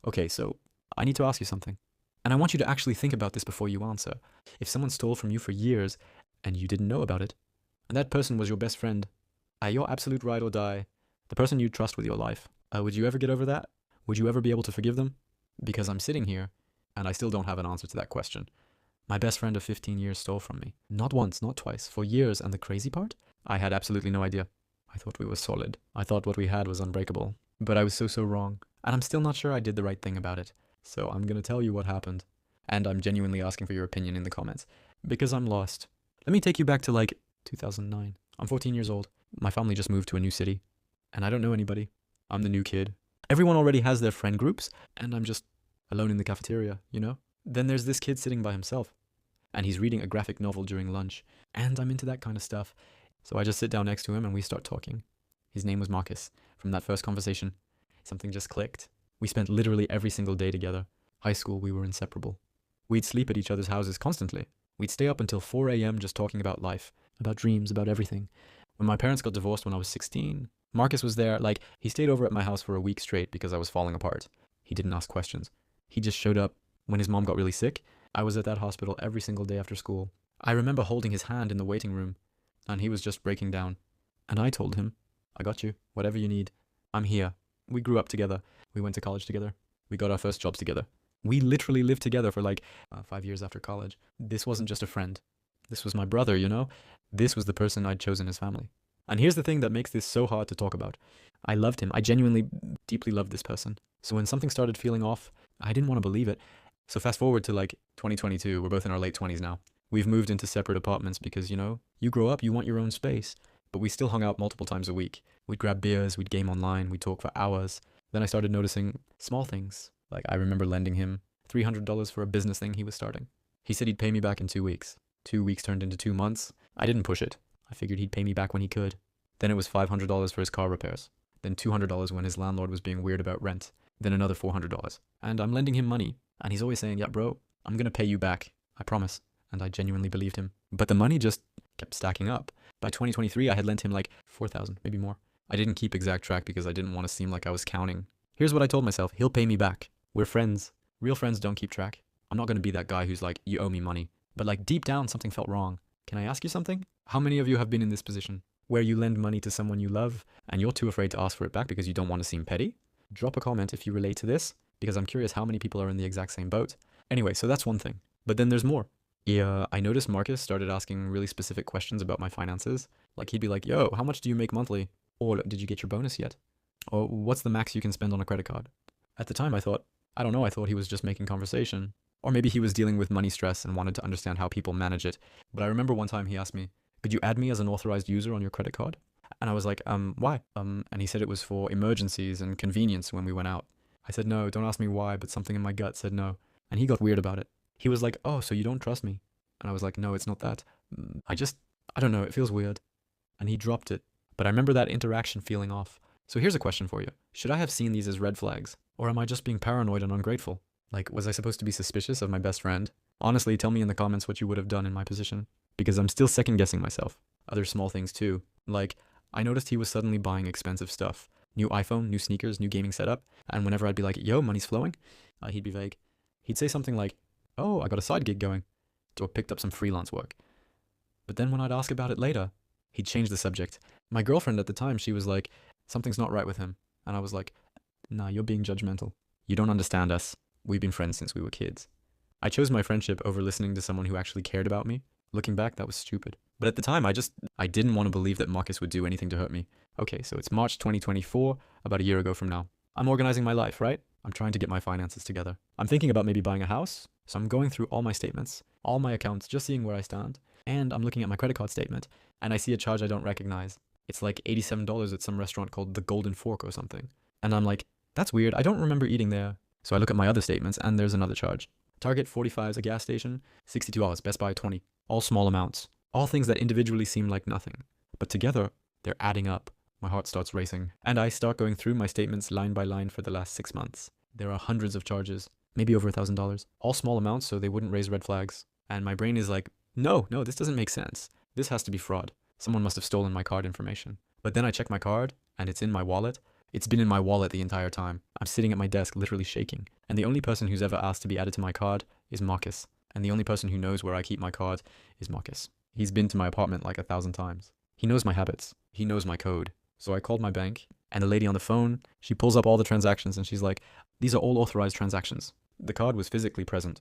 Okay, so I need to ask you something. And I want you to actually think about this before you answer. If someone stole from you for years and you didn't know about it, and that person was your best friend, your absolute ride or die, the person you trust with your life, would you ever get over that? Would you ever be able to forgive them? Because I'm sitting here and I still don't have an answer to that question. My best friend of 15 years stole from me. Not once, not twice, for years. And the crazy part? I had absolutely no idea. I thought we were solid. I thought what we had was unbreakable. But I was so wrong. And I'm still not sure I did the right thing about it. So I'm gonna tell you what happened. And I'm genuinely asking for your opinion in the comments. Because I'm lost. Let me take you back to like 2009. I'm 14 years old. My family just moved to a new city. And I don't know anybody. I'm the new kid. Everyone already has their friend groups. And I'm just alone in the cafeteria, you know? Then there's this kid sitting by himself. And he's reading a graphic novel during lunch. And I'm into that kind of stuff. So I just sit down next to him and we start talking. His name was Marcus. From that first conversation, something just clicked. We spent literally every single day together. High school, we were inseparable. We'd sleep at each other's houses constantly. We'd stay up until 4 a.m. just talking about life, about dreams, about everything. When my parents got divorced when I was 16, Marcus was there. Like, he stayed over at my house for a week straight because I was falling apart. He didn't ask questions. He just showed up. When his mom got really sick, I was at that hospital every single day after school. I remember holding his hand in the waiting room, and he was just breaking down. And I told him, I got you, whatever you need. I'm here. We grew up together. We went to college together. We got our first jobs together. We literally lived together for like 5 years after college. This wasn't just a friend. This was my brother, you know? This was the person I'd chosen as family. And here's the thing that makes this so hard to talk about. I loved him. I genuinely, deeply loved this person. So when something started feeling off, I didn't want to believe it. So fast forward to like 2022, we're both in our late 20s now. We've moved into separate apartments because, you know, you grow up, you want your own space. But we still hung out multiple times a week. We'd grab beers, we'd game online, we'd talk for hours. Then I started noticing small things. Like I remember lending him $300 for a business thing he was starting. He said he'd pay me back in 2 weeks. 2 weeks turned into 2 months. I didn't push it. I figured he'd pay me back when he could. Then it was $500 for his car repairs. Then $200 when his landlord was being weird about rent. Then another $400. And I'm lending him money. And he's always saying, yeah, bro, I'm gonna pay you back. I promise. And I genuinely believed him. But the money just kept stacking up. By 2023, I had lent him like 4,000, maybe more. I didn't keep exact track because I didn't want to seem like I was counting. Here's what I told myself. He'll pay me back. We're friends. Real friends don't keep track. I'm not going to be that guy who's like, you owe me money. But like deep down, something felt wrong. Can I ask you something? How many of you have been in this position where you lend money to someone you love and you're too afraid to ask for it back because you don't want to seem petty? Drop a comment if you relate to this because I'm curious how many people are in the exact same boat. Anyway, so that's one thing. But then there's more. Yeah, I noticed Marcus started asking really specific questions about my finances. Like he'd be like, yo, how much do you make monthly? Or did you get your bonus yet? Or what's the max you can spend on a credit card? At the time I thought, I don't know, I thought he was just making conversation. Or maybe he was dealing with money stress and wanted to understand how people manage it. But I remember one time he asked me, could you add me as an authorized user on your credit card? And I was like, why? And he said it was for emergencies and convenience when we went out. I said, no, don't ask me why, but something in my gut said no. And he got weird about it. He was like, oh, so you don't trust me? And I was like, no, it's not that. I don't know, it feels weird. And he dropped it. But I remember that interaction feeling off. So here's a question for you. Should I have seen these as red flags? Or am I just being paranoid and ungrateful? Like, was I supposed to be suspicious of my best friend? Honestly, tell me in the comments what you would have done in my position. Because I'm still second guessing myself. Other small things too. Like, I noticed he was suddenly buying expensive stuff. New iPhone, new sneakers, new gaming setup. And whenever I'd be like, yo, money's flowing, he'd be vague. He'd say something like, oh, I got a side gig going. Or picked up some freelance work. But then when I'd ask about it later, he'd change the subject. My girlfriend at the time, she was like, something's not right with him. And I was like, nah, you're being judgmental. You don't understand us. We've been friends since we were kids. I chose my friendship over listening to someone who actually cared about me. Looking back, that was stupid. But at the time, I didn't want to believe that Marcus would do anything to hurt me. Okay, so it's March 2024, about a year ago from now. I'm organizing my life, right? I'm trying to get my finances together. I'm thinking about maybe buying a house. So I'm going through all my statements, all my accounts, just seeing where I stand. And I'm looking at my credit card statement, and I see a charge I don't recognize. It's like $87 at some restaurant called the Golden Fork or something. And I'm like, that's weird. I don't remember eating there. So I look at my other statements, and there's another charge. Target 45 is a gas station, $62, Best Buy 20. All small amounts. All things that individually seem like nothing. But together, they're adding up. My heart starts racing. And I start going through my statements line by line for the last 6 months. There are hundreds of charges. Maybe over $1,000. All small amounts so they wouldn't raise red flags. And my brain is like, no, this doesn't make sense. This has to be fraud. Someone must have stolen my card information. But then I check my card, and it's in my wallet, It's been in my wallet the entire time. I'm sitting at my desk literally shaking. And the only person who's ever asked to be added to my card is Marcus. And the only person who knows where I keep my card is Marcus. He's been to my apartment like 1,000 times. He knows my habits. He knows my code. So I called my bank, and the lady on the phone, she pulls up all the transactions and she's like, these are all authorized transactions. The card was physically present,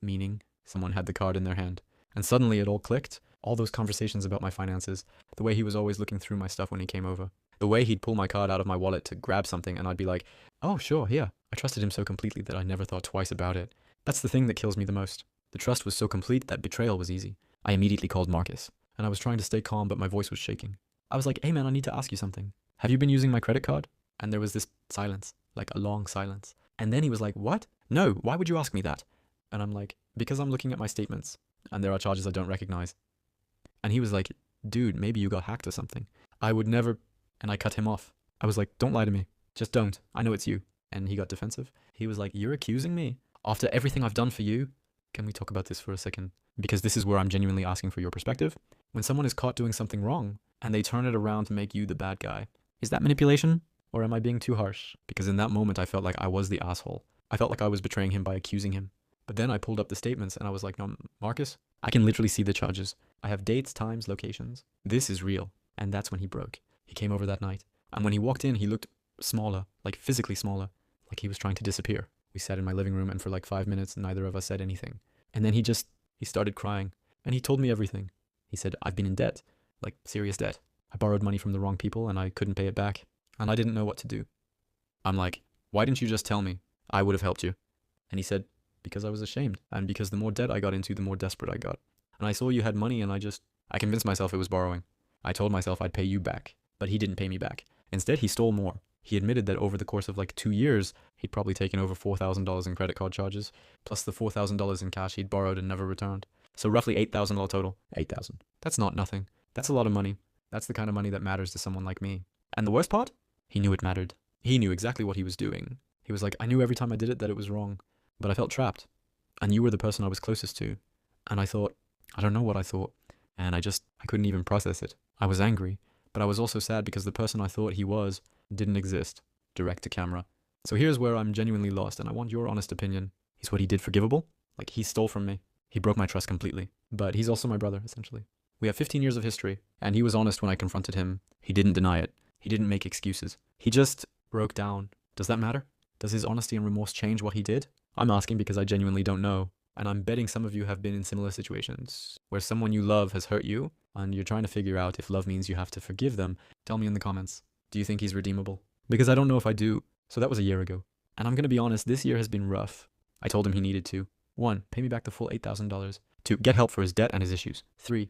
meaning someone had the card in their hand. And suddenly it all clicked. All those conversations about my finances, the way he was always looking through my stuff when he came over, the way he'd pull my card out of my wallet to grab something and I'd be like, oh, sure, here. I trusted him so completely that I never thought twice about it. That's the thing that kills me the most. The trust was so complete that betrayal was easy. I immediately called Marcus, and I was trying to stay calm, but my voice was shaking. I was like, hey man, I need to ask you something. Have you been using my credit card? And there was this silence, like a long silence. And then he was like, what? No, why would you ask me that? And I'm like, because I'm looking at my statements, and there are charges I don't recognize. And he was like, dude, maybe you got hacked or something. I would never, and I cut him off. I was like, don't lie to me. Just don't. I know it's you. And he got defensive. He was like, you're accusing me? After everything I've done for you? Can we talk about this for a second? Because this is where I'm genuinely asking for your perspective. When someone is caught doing something wrong, and they turn it around to make you the bad guy, is that manipulation? Or am I being too harsh? Because in that moment, I felt like I was the asshole. I felt like I was betraying him by accusing him. But then I pulled up the statements and I was like, no, Marcus, I can literally see the charges. I have dates, times, locations. This is real. And that's when he broke. He came over that night. And when he walked in, he looked smaller, like physically smaller, like he was trying to disappear. We sat in my living room and for like 5 minutes, neither of us said anything. And then he started crying and he told me everything. He said, I've been in debt, like serious debt. I borrowed money from the wrong people and I couldn't pay it back. And I didn't know what to do. I'm like, why didn't you just tell me? I would have helped you. And he said, because I was ashamed. And because the more debt I got into, the more desperate I got. And I saw you had money and I convinced myself it was borrowing. I told myself I'd pay you back, but he didn't pay me back. Instead, he stole more. He admitted that over the course of like 2 years, he'd probably taken over $4,000 in credit card charges, plus the $4,000 in cash he'd borrowed and never returned. So roughly $8,000 total. 8,000. That's not nothing. That's a lot of money. That's the kind of money that matters to someone like me. And the worst part? He knew it mattered. He knew exactly what he was doing. He was like, I knew every time I did it that it was wrong, but I felt trapped. And you were the person I was closest to. And I thought, I don't know what I thought. And I couldn't even process it. I was angry, but I was also sad because the person I thought he was didn't exist, direct to camera. So here's where I'm genuinely lost, and I want your honest opinion. Is what he did forgivable? Like, he stole from me. He broke my trust completely. But he's also my brother, essentially. We have 15 years of history, and he was honest when I confronted him. He didn't deny it. He didn't make excuses. He just broke down. Does that matter? Does his honesty and remorse change what he did? I'm asking because I genuinely don't know. And I'm betting some of you have been in similar situations where someone you love has hurt you and you're trying to figure out if love means you have to forgive them. Tell me in the comments. Do you think he's redeemable? Because I don't know if I do. So that was a year ago. And I'm going to be honest, this year has been rough. I told him he needed to. 1, pay me back the full $8,000. 2, get help for his debt and his issues. 3,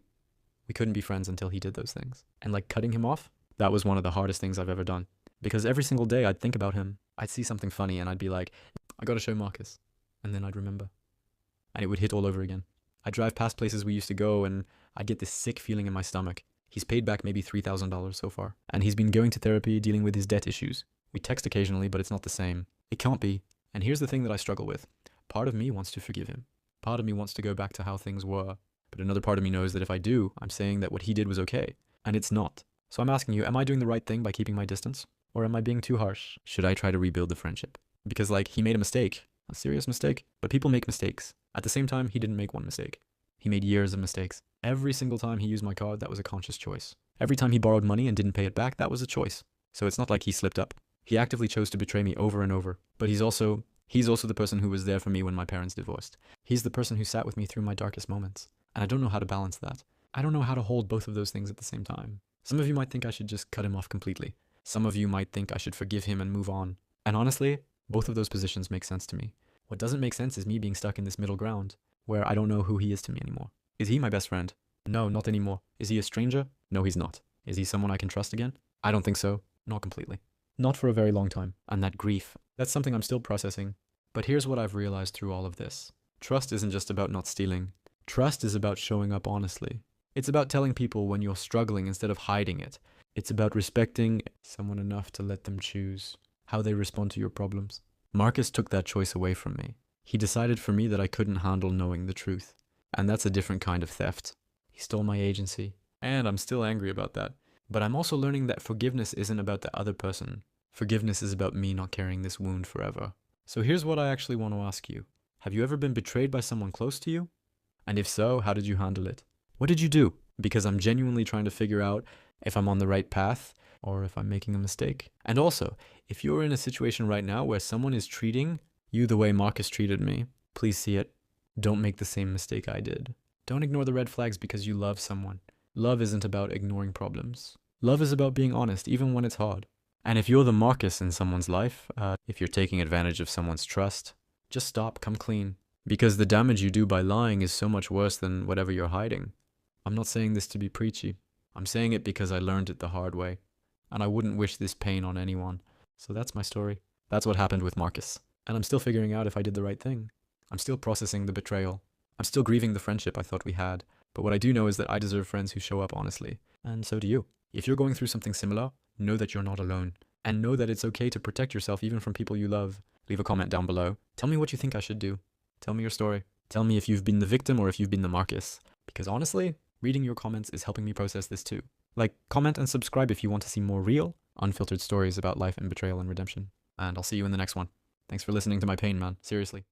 we couldn't be friends until he did those things. And like cutting him off, that was one of the hardest things I've ever done. Because every single day I'd think about him. I'd see something funny and I'd be like, I gotta show Marcus. And then I'd remember. And it would hit all over again. I'd drive past places we used to go and I'd get this sick feeling in my stomach. He's paid back maybe $3,000 so far. And he's been going to therapy, dealing with his debt issues. We text occasionally, but it's not the same. It can't be. And here's the thing that I struggle with. Part of me wants to forgive him. Part of me wants to go back to how things were. But another part of me knows that if I do, I'm saying that what he did was okay. And it's not. So I'm asking you, am I doing the right thing by keeping my distance? Or am I being too harsh? Should I try to rebuild the friendship? Because like, he made a mistake. A serious mistake. But people make mistakes. At the same time, he didn't make one mistake. He made years of mistakes. Every single time he used my card, that was a conscious choice. Every time he borrowed money and didn't pay it back, that was a choice. So it's not like he slipped up. He actively chose to betray me over and over. But he's also the person who was there for me when my parents divorced. He's the person who sat with me through my darkest moments. And I don't know how to balance that. I don't know how to hold both of those things at the same time. Some of you might think I should just cut him off completely. Some of you might think I should forgive him and move on. And honestly, both of those positions make sense to me. What doesn't make sense is me being stuck in this middle ground, where I don't know who he is to me anymore. Is he my best friend? No, not anymore. Is he a stranger? No, he's not. Is he someone I can trust again? I don't think so. Not completely. Not for a very long time. And that grief, that's something I'm still processing. But here's what I've realized through all of this. Trust isn't just about not stealing. Trust is about showing up honestly. It's about telling people when you're struggling instead of hiding it. It's about respecting someone enough to let them choose how they respond to your problems. Marcus took that choice away from me. He decided for me that I couldn't handle knowing the truth. And that's a different kind of theft. He stole my agency. And I'm still angry about that. But I'm also learning that forgiveness isn't about the other person. Forgiveness is about me not carrying this wound forever. So here's what I actually want to ask you. Have you ever been betrayed by someone close to you? And if so, how did you handle it? What did you do? Because I'm genuinely trying to figure out if I'm on the right path or if I'm making a mistake. And also, if you're in a situation right now where someone is treating you the way Marcus treated me, please see it. Don't make the same mistake I did. Don't ignore the red flags because you love someone. Love isn't about ignoring problems. Love is about being honest, even when it's hard. And if you're the Marcus in someone's life, if you're taking advantage of someone's trust, just stop, come clean. Because the damage you do by lying is so much worse than whatever you're hiding. I'm not saying this to be preachy. I'm saying it because I learned it the hard way. And I wouldn't wish this pain on anyone. So that's my story. That's what happened with Marcus. And I'm still figuring out if I did the right thing. I'm still processing the betrayal. I'm still grieving the friendship I thought we had. But what I do know is that I deserve friends who show up honestly. And so do you. If you're going through something similar, know that you're not alone. And know that it's okay to protect yourself even from people you love. Leave a comment down below. Tell me what you think I should do. Tell me your story. Tell me if you've been the victim or if you've been the Marcus. Because honestly, reading your comments is helping me process this too. Like, comment and subscribe if you want to see more real, unfiltered stories about life and betrayal and redemption. And I'll see you in the next one. Thanks for listening to my pain, man. Seriously.